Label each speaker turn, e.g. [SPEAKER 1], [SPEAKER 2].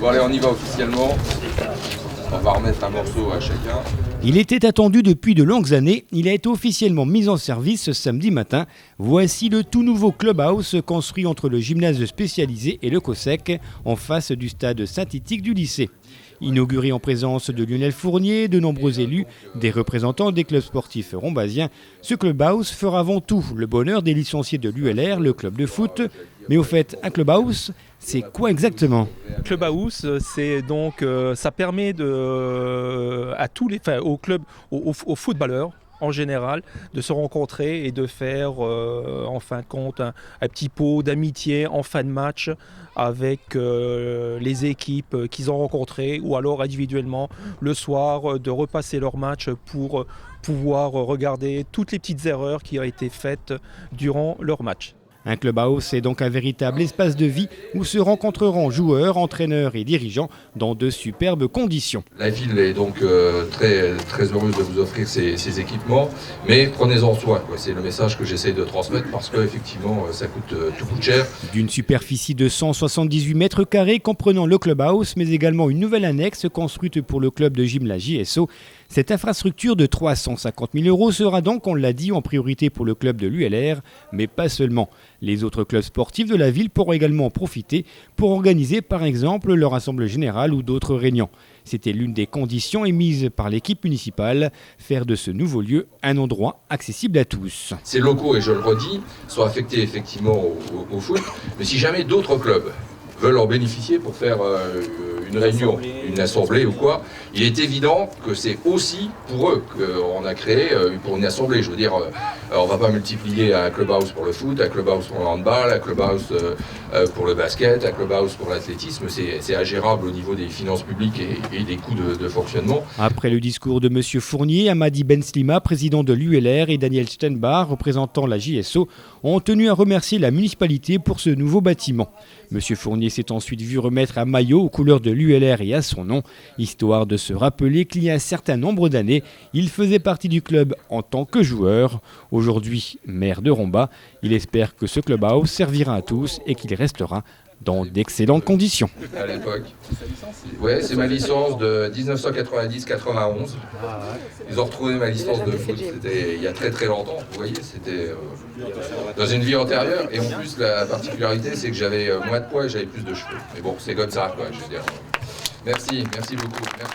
[SPEAKER 1] Bon allez, on y va officiellement. On va remettre un morceau à chacun.
[SPEAKER 2] Il était attendu depuis de longues années. Il a été officiellement mis en service ce samedi matin. Voici le tout nouveau clubhouse construit entre le gymnase spécialisé et le COSEC en face du stade synthétique du lycée. Inauguré en présence de Lionel Fournier, de nombreux élus, des représentants des clubs sportifs rombasiens, ce clubhouse fera avant tout le bonheur des licenciés de l'ULR, le club de foot. Mais au fait, un clubhouse, c'est quoi exactement ?
[SPEAKER 3] Clubhouse, c'est donc, ça permet aux clubs, aux footballeurs en général, de se rencontrer et de faire en fin de compte un petit pot d'amitié en fin de match avec les équipes qu'ils ont rencontrées ou alors individuellement le soir de repasser leur match pour pouvoir regarder toutes les petites erreurs qui ont été faites durant leur match.
[SPEAKER 2] Un clubhouse est donc un véritable espace de vie où se rencontreront joueurs, entraîneurs et dirigeants dans de superbes conditions.
[SPEAKER 1] La ville est donc très, très heureuse de vous offrir ces équipements, mais prenez-en soin, quoi. C'est le message que j'essaie de transmettre parce qu'effectivement ça coûte cher.
[SPEAKER 2] D'une superficie de 178 mètres carrés comprenant le clubhouse, mais également une nouvelle annexe construite pour le club de gym la JSO. Cette infrastructure de 350 000 € sera donc, on l'a dit, en priorité pour le club de l'ULR, mais pas seulement. Les autres clubs sportifs de la ville pourront également en profiter pour organiser par exemple leur assemblée générale ou d'autres réunions. C'était l'une des conditions émises par l'équipe municipale, faire de ce nouveau lieu un endroit accessible à tous.
[SPEAKER 1] Ces locaux, et je le redis, sont affectés effectivement au foot, mais si jamais d'autres clubs veulent en bénéficier pour faire une réunion, une assemblée ou quoi, il est évident que c'est aussi pour eux qu'on a créé pour une assemblée. Je veux dire, on ne va pas multiplier un clubhouse pour le foot, un clubhouse pour le handball, un clubhouse pour le basket, un clubhouse pour l'athlétisme. C'est ingérable au niveau des finances publiques et des coûts de fonctionnement.
[SPEAKER 2] Après le discours de M. Fournier, Amadi Benslima, président de l'ULR, et Daniel Stenbar, représentant la JSO, ont tenu à remercier la municipalité pour ce nouveau bâtiment. M. Fournier s'est ensuite vu remettre un maillot aux couleurs de l'ULR et à son nom, histoire de se rappeler qu'il y a un certain nombre d'années, il faisait partie du club en tant que joueur. Aujourd'hui, maire de Romba, il espère que ce clubhouse servira à tous et qu'il restera dans d'excellentes conditions.
[SPEAKER 1] À l'époque. Ouais, c'est ma licence de 1990-91. Ils ont retrouvé ma licence de foot, c'était il y a très très longtemps. Vous voyez, c'était dans une vie antérieure. Et en plus, la particularité, c'est que j'avais moins de poids et j'avais plus de cheveux. Mais bon, c'est comme ça, quoi, je veux dire. Merci beaucoup. Merci.